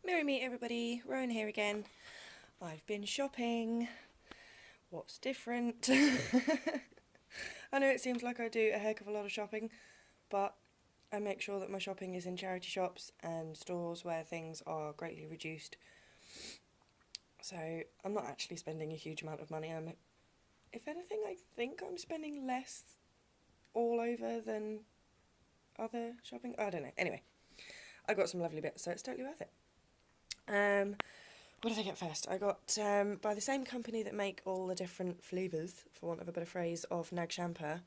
Merry meet everybody, Rowan here again. I've been shopping. What's different? I know it seems like I do a heck of a lot of shopping, but I make sure that my shopping is in charity shops and stores where things are greatly reduced. So I'm not actually spending a huge amount of money. If anything, I think I'm spending less all over than other shopping. I don't know. Anyway, I got some lovely bits, so it's totally worth it. What did I get first? I got, by the same company that make all the different flavours, for want of a better phrase, of Nag Champa.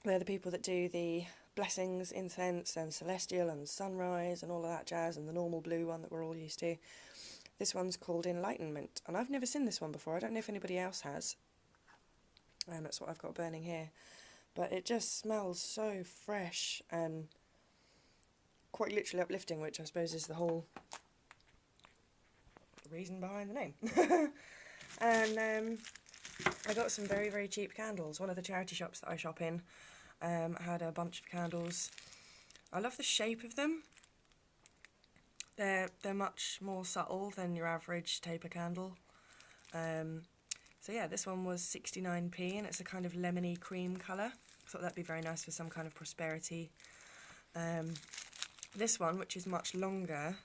They're the people that do the Blessings incense and Celestial and Sunrise and all of that jazz, and the normal blue one that we're all used to. This one's called Enlightenment, and I've never seen this one before. I don't know if anybody else has. That's what I've got burning here. But it just smells so fresh and quite literally uplifting, which I suppose is the whole reason behind the name. And I got some very, very cheap candles. One of the charity shops that I shop in had a bunch of candles. I love the shape of them. They're much more subtle than your average taper candle. So yeah, this one was 69p and it's a kind of lemony cream colour. I thought that'd be very nice for some kind of prosperity. This one, which is much longer,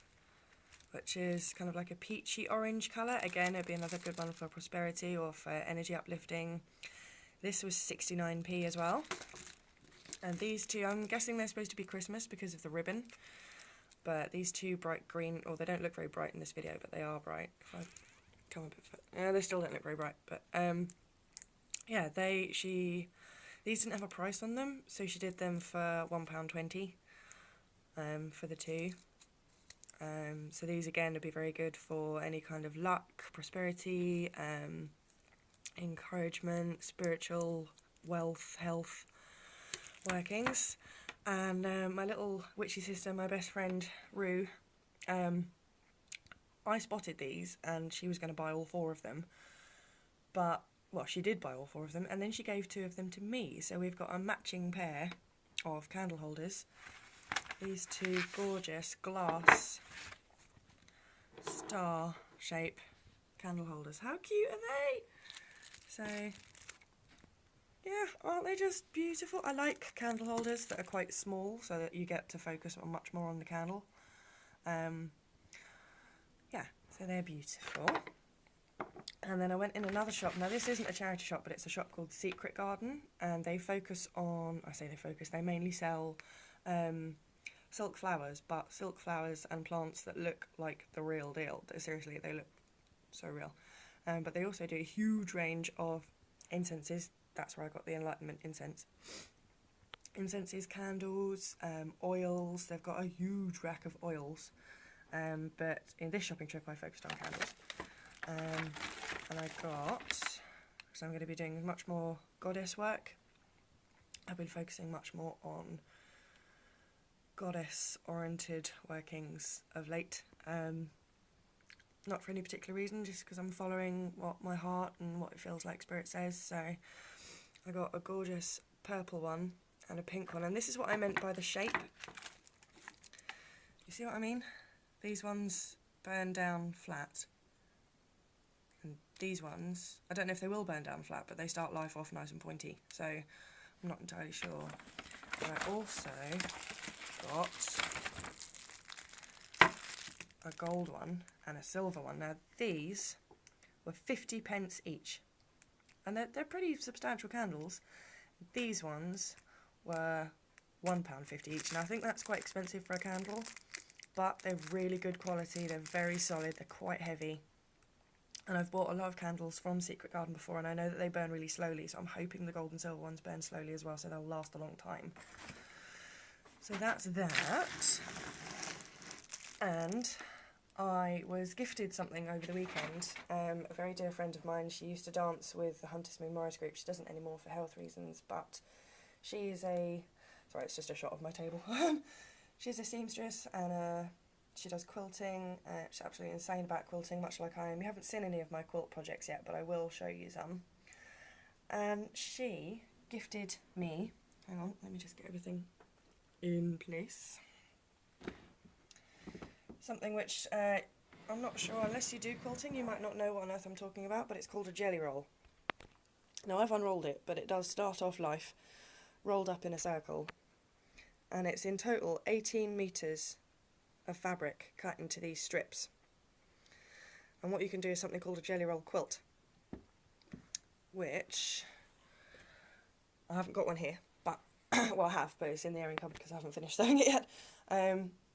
which is kind of like a peachy orange colour. Again, it'd be another good one for prosperity or for energy uplifting. This was 69p as well. And these two, I'm guessing they're supposed to be Christmas because of the ribbon. But these two bright green, or they don't look very bright in this video, but they are bright. If I come a bit further, they still don't look very bright. But yeah, these didn't have a price on them, so she did them for £1.20 for the two. So these again would be very good for any kind of luck, prosperity, encouragement, spiritual, wealth, health workings. And my little witchy sister, my best friend Rue, I spotted these and she was going to buy all four of them. But, well, she did buy all four of them and then she gave two of them to me. So we've got a matching pair of candle holders. These two gorgeous glass star shape candle holders. How cute are they? So, yeah, aren't they just beautiful? I like candle holders that are quite small so that you get to focus on much more on the candle. Yeah, so they're beautiful. And then I went in another shop. Now this isn't a charity shop, but it's a shop called Secret Garden, and they focus on, they mainly sell silk flowers, but silk flowers and plants that look like the real deal. Seriously, they look so real. But they also do a huge range of incenses. That's where I got the Enlightenment incense. Incenses, candles, oils. They've got a huge rack of oils. But in this shopping trip I focused on candles. And I got, so I'm going to be doing much more goddess work. I've been focusing much more on goddess-oriented workings of late. Not for any particular reason, just because I'm following what my heart and what it feels like Spirit says. So I got a gorgeous purple one and a pink one, and this is what I meant by the shape. You see what I mean? These ones burn down flat, and these ones, I don't know if they will burn down flat, but they start life off nice and pointy, so I'm not entirely sure. And I also got a gold one and a silver one. Now these were 50p each, and they're pretty substantial candles. These ones were £1.50 each, and I think that's quite expensive for a candle, but they're really good quality. They're very solid, they're quite heavy, and I've bought a lot of candles from Secret Garden before, and I know that they burn really slowly, so I'm hoping the gold and silver ones burn slowly as well, so they'll last a long time. So that's that. And I was gifted something over the weekend. A very dear friend of mine, she used to dance with the Hunters Moon Morris group. She doesn't anymore for health reasons, but she's sorry, it's just a shot of my table. She's a seamstress, and she does quilting. She's absolutely insane about quilting, much like I am. You haven't seen any of my quilt projects yet, but I will show you some. And she gifted me, hang on, let me just get everything in place. something which I'm not sure, unless you do quilting, you might not know what on earth I'm talking about, but it's called a jelly roll. Now I've unrolled it, but it does start off life rolled up in a circle, and it's in total 18 metres of fabric cut into these strips. And what you can do is something called a jelly roll quilt, which I haven't got one here, but well, I have, but it's in the airing cupboard because I haven't finished sewing it yet.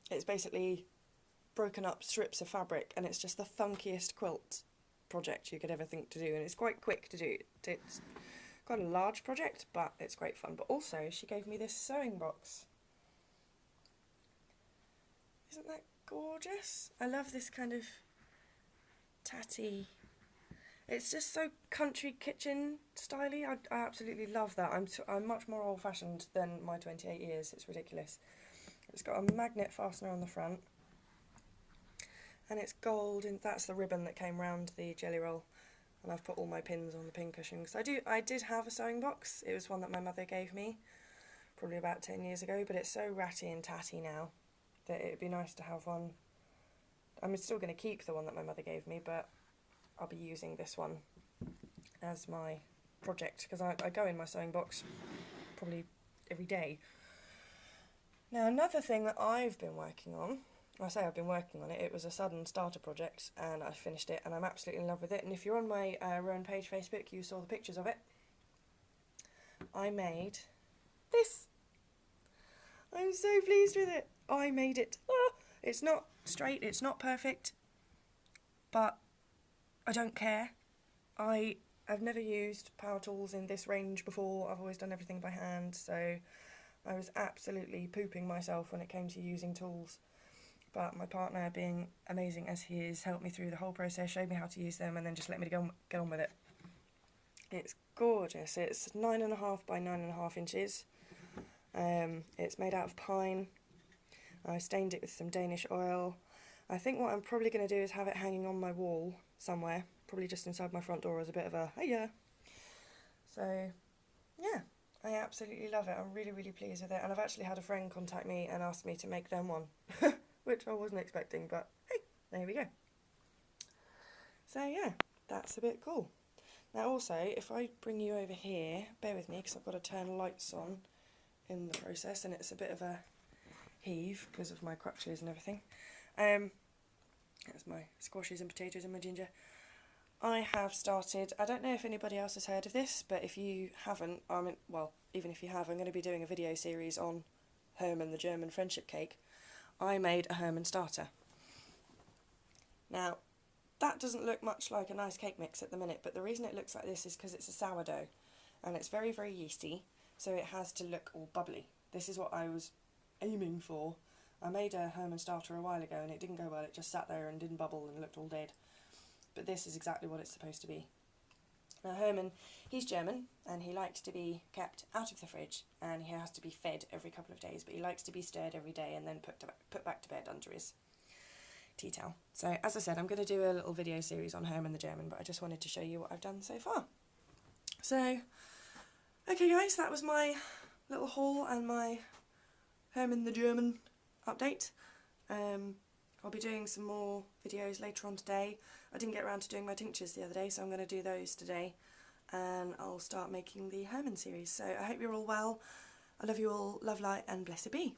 It's basically broken up strips of fabric, and it's just the funkiest quilt project you could ever think to do, and it's quite quick to do. It's quite a large project, but it's great fun. But also, she gave me this sewing box. Isn't that gorgeous? I love this kind of tatty. It's just so country kitchen styly. I absolutely love that. I'm much more old-fashioned than my 28 years. It's ridiculous. It's got a magnet fastener on the front, and it's gold, and that's the ribbon that came round the jelly roll. And I've put all my pins on the pin cushions. I did have a sewing box. It was one that my mother gave me probably about 10 years ago, but it's so ratty and tatty now that it'd be nice to have one. I'm still going to keep the one that my mother gave me, but I'll be using this one as my project, because I go in my sewing box probably every day. Now, another thing that I've been working on, I say I've been working on it, it was a sudden starter project, and I finished it, and I'm absolutely in love with it. And if you're on my Rowan Page Facebook, you saw the pictures of it. I made this. I'm so pleased with it. I made it. Oh, it's not straight, it's not perfect, but I don't care. I have never used power tools in this range before. I've always done everything by hand, so I was absolutely pooping myself when it came to using tools. But my partner, being amazing as he is, helped me through the whole process, showed me how to use them, and then just let me get on with it. It's gorgeous. It's 9.5 by 9.5 inches. It's made out of pine. I stained it with some Danish oil. I think what I'm probably going to do is have it hanging on my wall somewhere, probably just inside my front door as a bit of a hey-ya. So, yeah, I absolutely love it. I'm really, really pleased with it. And I've actually had a friend contact me and ask me to make them one, which I wasn't expecting, but hey, there we go. So, yeah, that's a bit cool. Now, also, if I bring you over here, bear with me, because I've got to turn lights on in the process, and it's a bit of a heave because of my crutches and everything. That's my squashes and potatoes and my ginger. I have started, I don't know if anybody else has heard of this, but if you haven't, well, even if you have, I'm going to be doing a video series on Herman the German friendship cake. I made a Herman starter. Now, that doesn't look much like a nice cake mix at the minute, but the reason it looks like this is because it's a sourdough, and it's very, very yeasty, so it has to look all bubbly. This is what I was aiming for. I made a Herman starter a while ago and it didn't go well. It just sat there and didn't bubble and looked all dead. But this is exactly what it's supposed to be. Now Herman, he's German, and he likes to be kept out of the fridge, and he has to be fed every couple of days, but he likes to be stirred every day and then put back to bed under his tea towel. So as I said, I'm going to do a little video series on Herman the German, but I just wanted to show you what I've done so far. So, okay guys, that was my little haul and my Herman the German update. I'll be doing some more videos later on today. I didn't get around to doing my tinctures the other day, so I'm going to do those today, and I'll start making the Herman series. So I hope you're all well. I love you all. Love, light and blessed be.